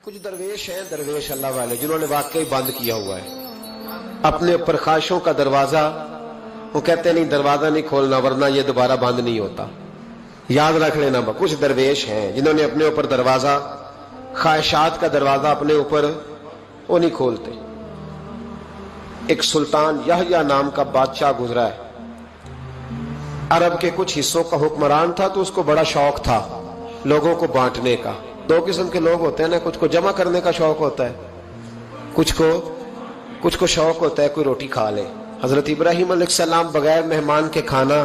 कुछ दरवेश हैं, दरवेश अल्लाह वाले, जिन्होंने वाकई बंद किया हुआ है अपने ऊपर ख्वाहिशों का दरवाजा। वो कहते नहीं दरवाजा नहीं खोलना वरना ये दोबारा बंद नहीं होता। याद रख लेना, कुछ दरवेश हैं जिन्होंने अपने ऊपर दरवाजा, ख्वाहिशात का दरवाजा अपने ऊपर वो नहीं खोलते। एक सुल्तान यहया नाम का बादशाह गुजरा है, अरब के कुछ हिस्सों का हुक्मरान था, तो उसको बड़ा शौक था लोगों को बांटने का। दो किस्म के लोग होते हैं ना, कुछ को जमा करने का शौक होता है, कुछ को शौक होता है कोई रोटी खा ले। हजरत इब्राहिम अलैहिस्सलाम बगैर मेहमान के खाना,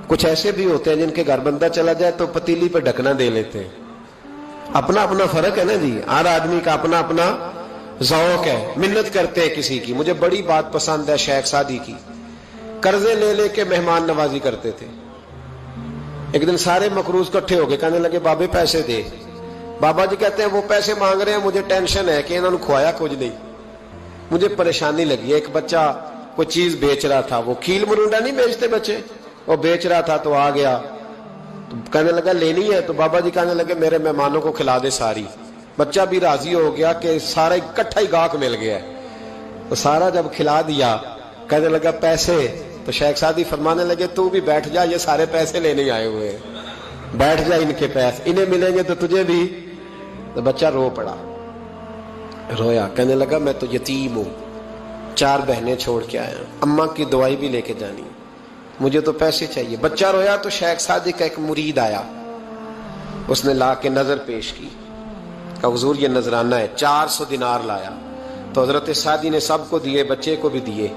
कुछ ऐसे भी होते हैं जिनके घर बंदा चला जाए तो पतीली पे ढकना दे लेते हैं। अपना अपना फर्क है ना जी, हर आदमी का अपना अपना ज़ौक़ है। मिन्नत करते हैं किसी की। मुझे बड़ी बात पसंद है शेख सादी की, कर्जे ले लेके मेहमान नवाजी करते थे। एक दिन सारे मकरूज इकट्ठे हो गए, कहने लगे बाबे पैसे दे। बाबा जी कहते हैं वो पैसे मांग रहे हैं, मुझे टेंशन है कि इन्होंने खुआया कुछ नहीं, मुझे परेशानी लगी। एक बच्चा कोई चीज बेच रहा था, वो खील मरुंडा नहीं बेचते बच्चे, वो बेच रहा था, तो आ गया तो कहने लगा लेनी है, तो बाबा जी कहने लगे मेरे मेहमानों को खिला दे सारी। बच्चा भी राजी हो गया कि सारा इकट्ठा ही गाहक मिल गया, तो सारा जब खिला दिया कहने लगा पैसे, तो शेख सादी फरमाने लगे तू भी बैठ जा, ये सारे पैसे लेने आए हुए हैं, बैठ जा, इनके पैसे इन्हें मिलेंगे तो तुझे भी। तो बच्चा रो पड़ा, रोया, कहने लगा मैं तो यतीम हूं, 4 बहनें छोड़ के आया, अम्मा की दवाई भी लेके जानी, मुझे तो पैसे चाहिए। बच्चा रोया तो शेख सादी का एक मुरीद आया, उसने ला के नजर पेश की, कहा हुजूर ये नजराना है। 400 दिनार लाया, तो हजरत सादी ने सबको दिए, बच्चे को भी दिए।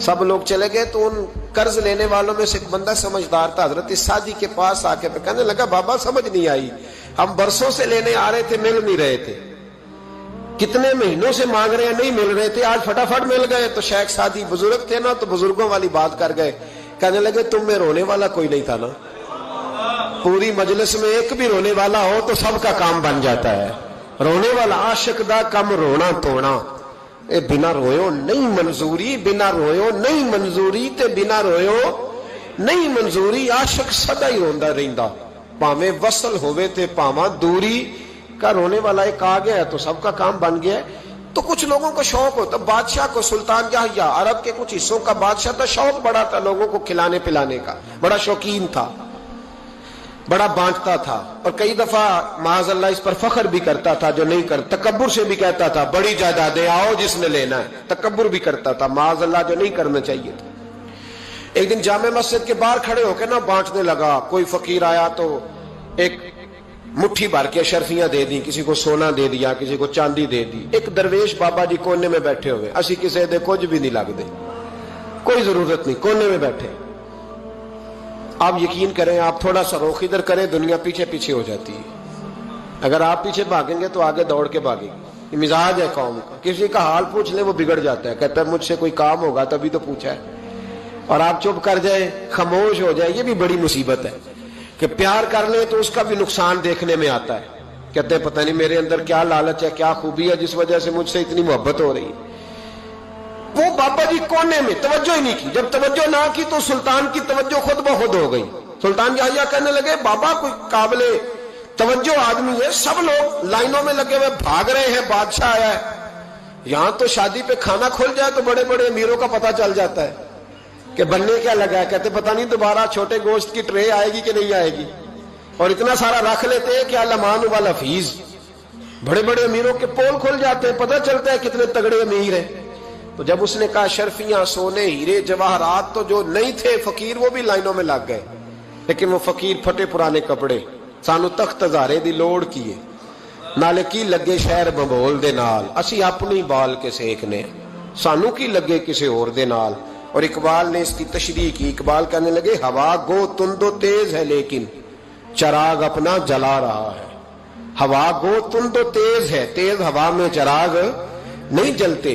सब लोग चले गए, तो उन कर्ज लेने वालों में से एक बंदा समझदार था, हजरत सादी के पास आके कहने लगा बाबा समझ नहीं आई, हम बरसों से लेने आ रहे थे, मिल नहीं रहे थे, कितने महीनों से मांग रहे हैं, नहीं मिल रहे थे, आज फटाफट मिल गए। तो शेख सादी बुजुर्ग थे ना, तो बुजुर्गों वाली बात कर गए, कहने लगे तुम में रोने वाला कोई नहीं था ना, पूरी मजलिस में एक भी रोने वाला हो तो सबका काम बन जाता है। रोने वाला आशिक दा कम रोना तोड़ा, ए बिना रोयो नहीं मंजूरी, बिना रोयो नहीं मंजूरी, ते बिना रोयो नहीं मंजूरी। आशिक सदा ही रोंदा रहिंदा, भावे वसल होवे ते भावा दूरी का। रोने वाला एक आ गया तो सबका काम बन गया। तो कुछ लोगों को शौक होता, बादशाह को, सुल्तान यहया अरब के कुछ हिस्सों का बादशाह था, शौक बड़ा था लोगों को खिलाने पिलाने का, बड़ा शौकीन था, बड़ा बांटता था, और कई दफा माज़अल्लाह इस पर फख्र भी करता था जो नहीं कर, तकब्बुर से भी कहता था बड़ी जायदादें आओ जिसने लेना है, तकब्बुर भी करता था माज़अल्लाह, जो नहीं करना चाहिए था। एक दिन जामे मस्जिद के बाहर खड़े होकर ना बांटने लगा। कोई फकीर आया तो एक मुट्ठी भर के शर्फियां दे दी, किसी को सोना दे दिया, किसी को चांदी दे दी। एक दरवेश बाबा जी कोने में बैठे हुए, असी किसी दे कुछ भी नहीं लगते, कोई जरूरत नहीं, कोने में बैठे। आप यकीन करें, आप थोड़ा सा रुख इधर करें, दुनिया पीछे पीछे हो जाती है। अगर आप पीछे भागेंगे तो आगे दौड़ के भागेगी। मिजाज है कौम का, किसी का हाल पूछ ले वो बिगड़ जाता है, कहता है मुझसे कोई काम होगा तभी तो पूछा है, और आप चुप कर जाए, खामोश हो जाए, ये भी बड़ी मुसीबत है। कि प्यार कर ले तो उसका भी नुकसान देखने में आता है, कहते हैं पता नहीं मेरे अंदर क्या लालच है, क्या खूबी है जिस वजह से मुझसे इतनी मोहब्बत हो रही है। वो बाबा जी कोने में तवज्जो ही नहीं की। जब तवज्जो ना की तो सुल्तान की तवज्जो खुद ब खुद हो गई। सुल्तान यहया कहने लगे बाबा कोई काबिले तवज्जो आदमी है, सब लोग लाइनों में लगे हुए भाग रहे हैं, बादशाह आया है। यहां तो शादी पे खाना खुल जाए तो बड़े बड़े अमीरों का पता चल जाता है कि बनने क्या लगा है। कहते पता नहीं दोबारा छोटे गोश्त की ट्रे आएगी कि नहीं आएगी, और इतना सारा रख लेते हैं कि अलमान वाला फीस। बड़े बड़े अमीरों के पोल खुल जाते हैं, पता चलता है कितने तगड़े अमीर हैं। तो जब उसने कहा शर्फियां, सोने, हीरे, जवाहरात, तो जो नहीं थे फकीर वो भी लाइनों में लग गए। लेकिन वो फकीर फटे पुराने कपड़े, सानू तख्त हजारे दी लोड़ कीए, नाले की लगे शहर बंबोल दे नाल, असी अपनी बाल के सेकने, सानू की लगे किसी और दे नाल। और इकबाल ने इसकी तशरीह की। इकबाल कहने लगे हवा गो तुंदो तेज है लेकिन चराग अपना जला रहा है। हवा गो तुंदो तेज है, तेज हवा में चराग नहीं जलते।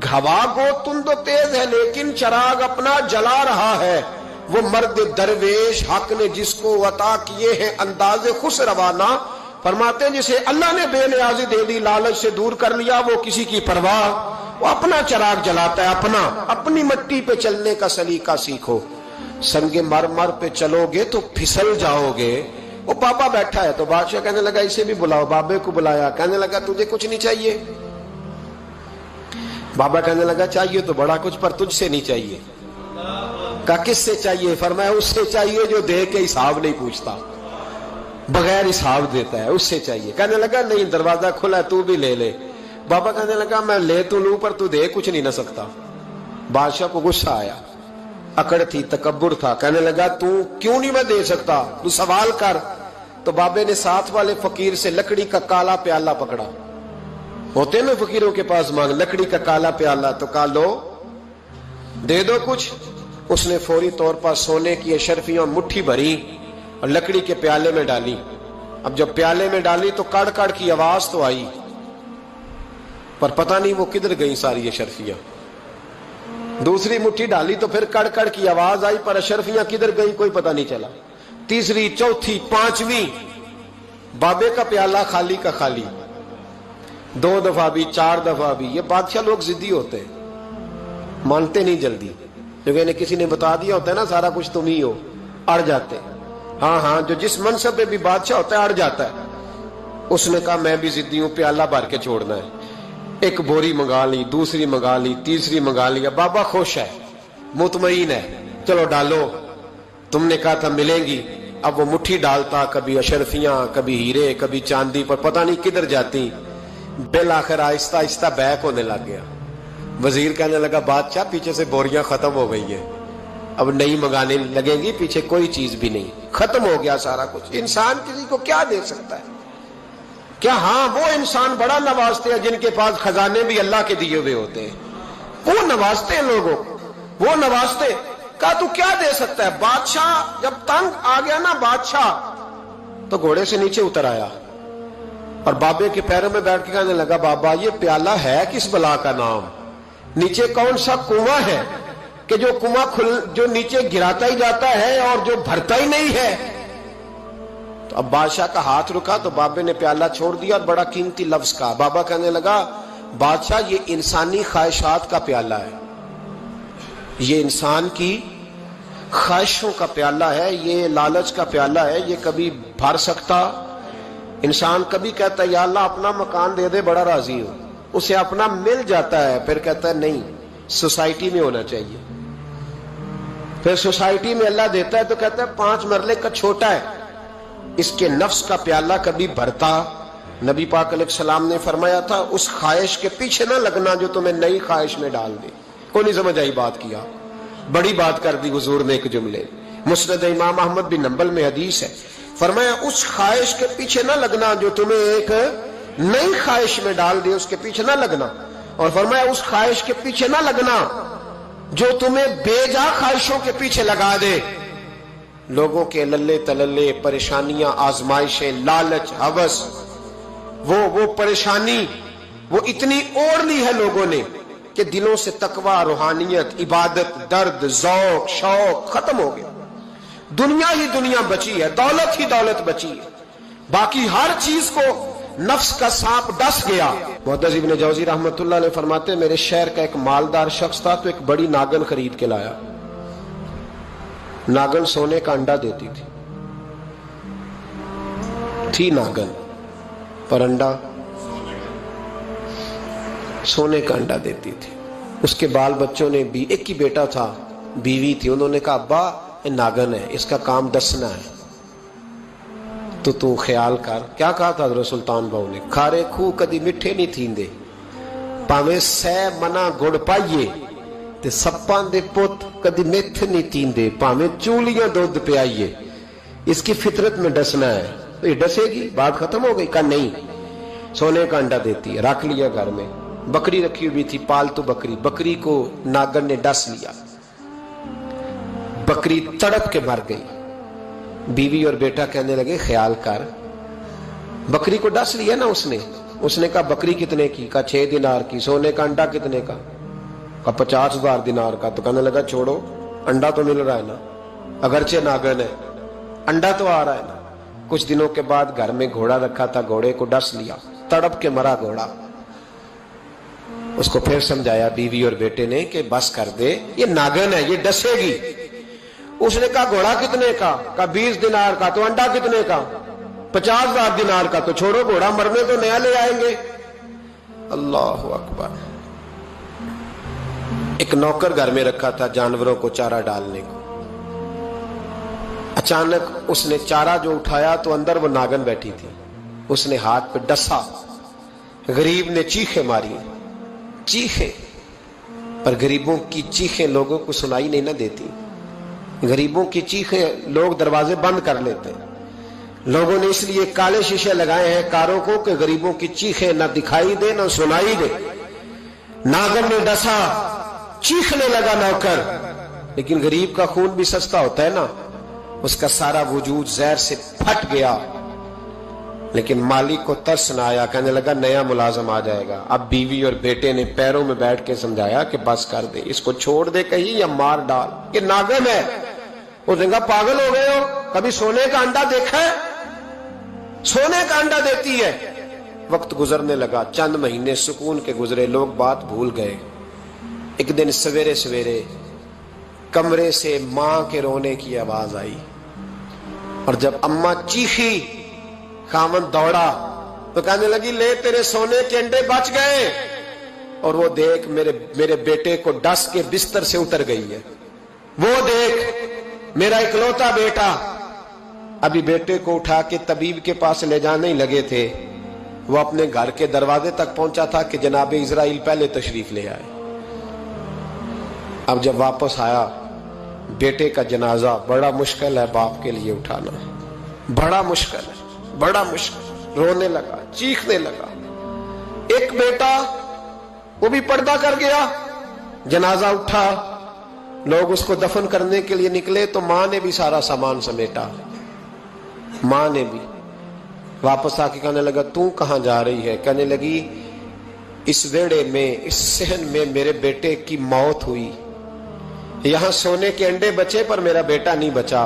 हवा गो तुंदो तेज है लेकिन चराग अपना जला रहा है। वो मर्द दरवेश हक ने जिसको अता किए हैं अंदाजे खुश रवाना, फरमाते हैं जिसे अल्लाह ने बेनियाजी दे दी, लालच से दूर कर लिया, वो किसी की परवाह, वो अपना चराग जलाता है अपना। अपनी मट्टी पे चलने का सलीका सीखो, संगे मर मर पे चलोगे तो फिसल जाओगे, وہ بابا بیٹھا ہے تو بادشاہ کہنے لگا اسے بھی بلاؤ. بابے کو بلایا, کہنے لگا تجھے کچھ نہیں چاہیے؟ بابا کہنے لگا چاہیے تو بڑا کچھ, پر تجھ سے نہیں چاہیے. کہا کس سے چاہیے؟ فرمایا اس سے چاہیے جو دے کے حساب نہیں پوچھتا, بغیر حساب دیتا ہے, اس سے چاہیے. کہنے لگا نہیں, دروازہ کھلا ہے, تو بھی لے لے. بابا کہنے لگا میں لے تو لوں پر تو دے کچھ نہیں نہ سکتا. بادشاہ کو غصہ آیا, اکڑ تھی, تکبر تھا. کہنے لگا تو کیوں نہیں میں دے سکتا, تو سوال کر. تو بابے نے ساتھ والے فقیر سے لکڑی کا کالا پیالہ پکڑا, ہوتے نا فقیروں کے پاس مانگ, لکڑی کا کالا پیالہ, تو کہا لو دے دو کچھ. اس نے فوری طور پر سونے کی اشرفیاں مٹھی بھری اور لکڑی کے پیالے میں ڈالی. اب جب پیالے میں ڈالی تو کڑ کڑ کی آواز تو آئی, پر پتہ نہیں وہ کدھر گئی ساری اشرفیاں. دوسری مٹھی ڈالی تو پھر کڑ کڑ کی آواز آئی, پر اشرفیاں کدھر گئی کوئی پتہ نہیں چلا. تیسری, چوتھی, پانچویں, بابے کا پیالہ خالی کا خالی. 2 دفعہ بھی, 4 دفعہ بھی. یہ بادشاہ لوگ ضدی ہوتے ہیں, مانتے نہیں جلدی. کیونکہ انہیں کسی نے بتا دیا ہوتا ہے نا سارا کچھ تم ہی ہو, اڑ جاتے. ہاں جو جس منصب پہ بھی بادشاہ ہوتا ہے اڑ جاتا ہے. اس نے کہا میں بھی ضدی ہوں, پیالہ بھر کے چھوڑنا ہے. ایک بوری منگا لی, دوسری منگا لی, تیسری منگا لی. بابا خوش ہے, مطمئن ہے, چلو ڈالو, تم نے کہا تھا ملیں گی. اب وہ مٹھی ڈالتا, کبھی اشرفیاں, کبھی ہیرے, کبھی چاندی, پر پتہ نہیں کدھر جاتی. بالآخر آہستہ آہستہ بیک ہونے لگ گیا. وزیر کہنے لگا بادشاہ پیچھے سے بوریاں ختم ہو گئی ہیں, اب نئی منگانے لگیں گی, پیچھے کوئی چیز بھی نہیں, ختم ہو گیا سارا کچھ. انسان کسی کو کیا دے سکتا ہے؟ کیا ہاں وہ انسان بڑا نوازتے ہیں جن کے پاس خزانے بھی اللہ کے دیے ہوئے ہوتے ہیں, وہ نوازتے ہیں لوگوں, وہ نوازتے. کہا تو کیا دے سکتا ہے؟ بادشاہ جب تنگ آ گیا نا بادشاہ, تو گھوڑے سے نیچے اتر آیا اور بابے کے پیروں میں بیٹھ کے کہنے لگا بابا یہ پیالہ ہے کس بلا کا نام؟ نیچے کون سا کنواں ہے کہ جو کنواں جو نیچے گراتا ہی جاتا ہے اور جو بھرتا ہی نہیں ہے؟ تو اب بادشاہ کا ہاتھ رکا تو بابے نے پیالہ چھوڑ دیا اور بڑا قیمتی لفظ کہا. بابا کہنے لگا بادشاہ یہ انسانی خواہشات کا پیالہ ہے, یہ انسان کی خواہشوں کا پیالہ ہے, یہ لالچ کا پیالہ ہے, یہ کبھی بھر سکتا. انسان کبھی کہتا ہے یا اللہ اپنا مکان دے دے, بڑا راضی ہو, اسے اپنا مل جاتا ہے, پھر کہتا ہے نہیں سوسائٹی میں ہونا چاہیے. پھر سوسائٹی میں اللہ دیتا ہے تو کہتا ہے 5 مرلے کا چھوٹا ہے. اس کے نفس کا پیالہ کبھی بھرتا. نبی پاک علیہ السلام نے فرمایا تھا اس خواہش کے پیچھے نہ لگنا جو تمہیں نئی خواہش میں ڈال دے. کوئی نہیں سمجھ آئی بات؟ کیا بڑی بات کر دی حضور نے ایک جملے. مسند امام احمد بن حنبل میں حدیث ہے, فرمایا اس خواہش کے پیچھے نہ لگنا جو تمہیں ایک نئی خواہش میں ڈال دے, اس کے پیچھے نہ لگنا. اور فرمایا اس خواہش کے پیچھے نہ لگنا جو تمہیں بے جا خواہشوں کے پیچھے لگا دے. لوگوں کے للے تللے, پریشانیاں, آزمائشیں, لالچ, ہوس, وہ پریشانی وہ اتنی اوڑھ لی ہے لوگوں نے کہ دلوں سے تقوی, روحانیت, عبادت, درد, ذوق, شوق ختم ہو گیا. دنیا ہی دنیا بچی ہے, دولت ہی دولت بچی ہے, باقی ہر چیز کو نفس کا سانپ ڈس گیا. محدث ابن جوزی رحمۃ اللہ علیہ فرماتے میرے شہر کا ایک مالدار شخص تھا تو ایک بڑی ناگن خرید کے لایا. ناگن سونے کا انڈا دیتی تھی ناگن, پر انڈا سونے کا انڈا دیتی تھی. اس کے بال بچوں نے بھی, ایک ہی بیٹا تھا, بیوی تھی, انہوں نے کہا ابا یہ ناگن ہے, اس کا کام دسنا ہے, تو خیال کر. کیا کہا تھا حضرت سلطان بہو نے؟ کھارے کھو کدی مٹھے نہیں تھیندے, پاویں سہ منا گڑ پائیے تے سپاں دے پت کدی میتھ نہیں تیندے, پاویں چولیاں دودھ پیائیے. اس کی فطرت میں ڈسنا ہے. تو یہ ڈسے گی, بات ختم ہو گئی. کہا نہیں, سونے کا انڈا دیتی ہے. رکھ لیا گھر میں. بکری رکھی ہوئی تھی, پالتو بکری. بکری کو ناگن نے ڈس لیا, بکری تڑپ کے مر گئی. بیوی اور بیٹا کہنے لگے خیال کر, بکری کو ڈس لیا نا اس نے کہا بکری کتنے کی؟ کہا 6 دینار کی. سونے کا انڈا کتنے کا؟ کہا 50,000 دینار کا. تو کہنے لگا چھوڑو, انڈا تو مل رہا ہے نا, اگرچہ ناگن ہے, انڈا تو آ رہا ہے نا. کچھ دنوں کے بعد گھر میں گھوڑا رکھا تھا, گھوڑے کو ڈس لیا, تڑپ کے مرا گھوڑا. اس کو پھر سمجھایا بیوی اور بیٹے نے کہ بس کر دے, یہ ناگن ہے, یہ ڈسے گی. उसने कहा घोड़ा कितने का? कहा 20 दिनार का। तो अंडा कितने का? 50,000 दिनार का। तो छोड़ो, घोड़ा मरने तो नया ले आएंगे। अल्लाह अकबर। एक नौकर घर में रखा था जानवरों को चारा डालने को। अचानक उसने चारा जो उठाया तो अंदर वो नागन बैठी थी। उसने हाथ पे डसा, गरीब ने चीखें मारी, चीखें, पर गरीबों की चीखें लोगों को सुनाई नहीं ना देती। गरीबों की चीखें लोग दरवाजे बंद कर लेते हैं। लोगों ने इसलिए काले शीशे लगाए हैं कारों को कि गरीबों की चीखें ना दिखाई दे ना सुनाई दे। नागन ने डसा, चीखने लगा नौकर, लेकिन गरीब का खून भी सस्ता होता है ना। उसका सारा वजूद जहर से फट गया। लेकिन मालिक को तरस ना आया, कहने लगा नया मुलाजम आ जाएगा। अब बीवी और बेटे ने पैरों में बैठ के समझाया कि बस कर दे, इसको छोड़ दे कहीं या मार डाल, ये नागन है। उसने कहा पागल हो गए हो, कभी सोने का अंडा देखा है? सोने का अंडा देती है। वक्त गुजरने लगा, चंद महीने सुकून के गुजरे, लोग बात भूल गए। एक दिन सवेरे सवेरे कमरे से मां के रोने की आवाज आई, और जब अम्मा चीखी, खामन दौड़ा तो कहने लगी ले तेरे सोने के अंडे बच गए। और वो देख मेरे बेटे को डस के बिस्तर से उतर गई है। वो देख मेरा इकलौता बेटा। अभी बेटे को उठा के तबीब के पास ले जाने ही लगे थे, वो अपने घर के दरवाजे तक पहुंचा था कि जनाब इजराइल पहले तशरीफ ले आए। अब जब वापस आया, बेटे का जनाजा बड़ा मुश्किल है बाप के लिए उठाना, बड़ा मुश्किल है, बड़ा मुश्किल। रोने लगा, चीखने लगा। एक बेटा वो भी पर्दा कर गया। जनाजा उठा, लोग उसको दफन करने के लिए निकले तो मां ने भी सारा सामान समेटा। मां ने भी वापस आके कहने लगा तू कहां जा रही है? कहने लगी इस वेड़े में, इस सहन में मेरे बेटे की मौत हुई। यहां सोने के अंडे बचे पर मेरा बेटा नहीं बचा।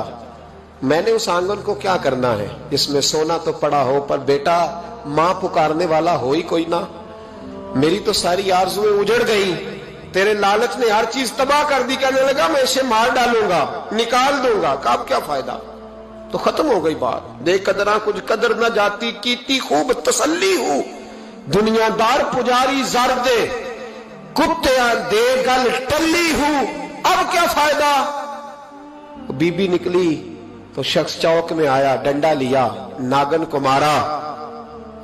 मैंने उस आंगन को क्या करना है जिसमें सोना तो पड़ा हो पर बेटा मां पुकारने वाला हो ही कोई ना। मेरी तो सारी आरज़ुएं उजड़ गई, तेरे लालच ने हर चीज तबाह कर दी। कहने लगा मैं इसे मार डालूंगा, निकाल दूंगा। कब क्या फायदा, तो खत्म हो गई बात। दे कदरा कुछ कदर न जाती, कीती खूब तसल्ली हूं, दुनियादार पुजारी जर दे, कुत्ते दे गल टल्ली हूं, अब क्या फायदा। बीबी निकली तो शख्स चौक में आया, डंडा लिया, नागन को मारा।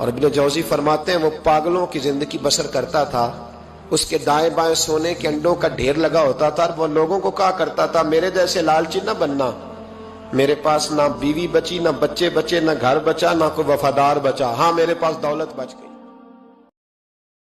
और इब्न जौजी फरमाते हैं वो पागलों की जिंदगी बसर करता था। उसके दाएं बाएं सोने के अंडों का ढेर लगा होता था और वो लोगों को कहा करता था मेरे जैसे लालची न बनना। मेरे पास ना बीवी बची, ना बच्चे बचे, ना घर बचा, ना कोई वफादार बचा। हाँ मेरे पास दौलत बच गई।